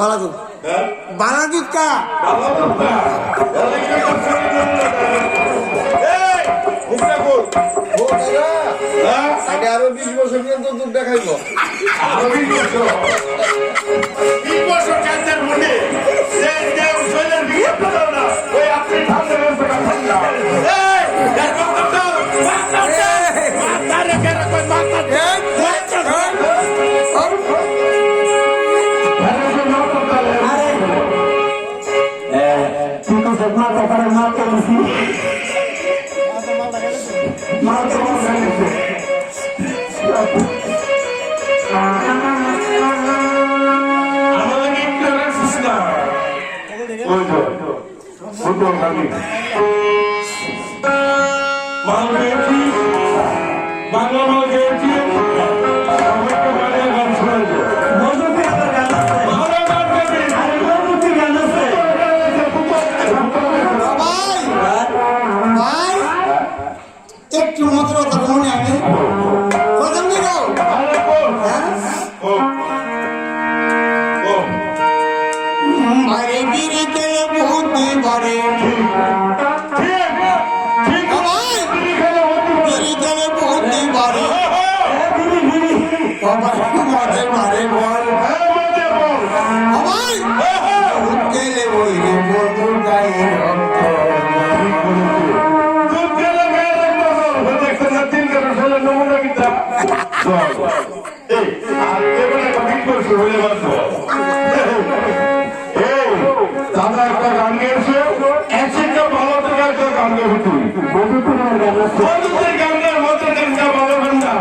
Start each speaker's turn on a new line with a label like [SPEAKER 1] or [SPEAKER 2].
[SPEAKER 1] ভালো দুধ বানা দুধ কা
[SPEAKER 2] আরো 20 বছর পর্যন্ত দুধ দেখাইব
[SPEAKER 3] আরো 20 বছর 20 বছর কান্দের মনে সে দেও শৈলের বিয়ে দাও না ওই আপনি ঠান্ডা ব্যবস্থা করেন না এই দেখো তো মাতারে কেন কই মাতা
[SPEAKER 1] একটু মতো মনে আমি প্রথম দিন আরে বিরিতে বুদ্ধি ভরে বিরিতে বুদ্ধি ভরে মধ্যে মারে বল গেলে বইলে বন্ধু গায়ে রক্ত
[SPEAKER 3] দাদা একটা গান গেয়েছে একটা ভালো থেকে একটা গান গেছে তুই বন্ধুদের গানের মধ্যে গানটা ভালো গানটা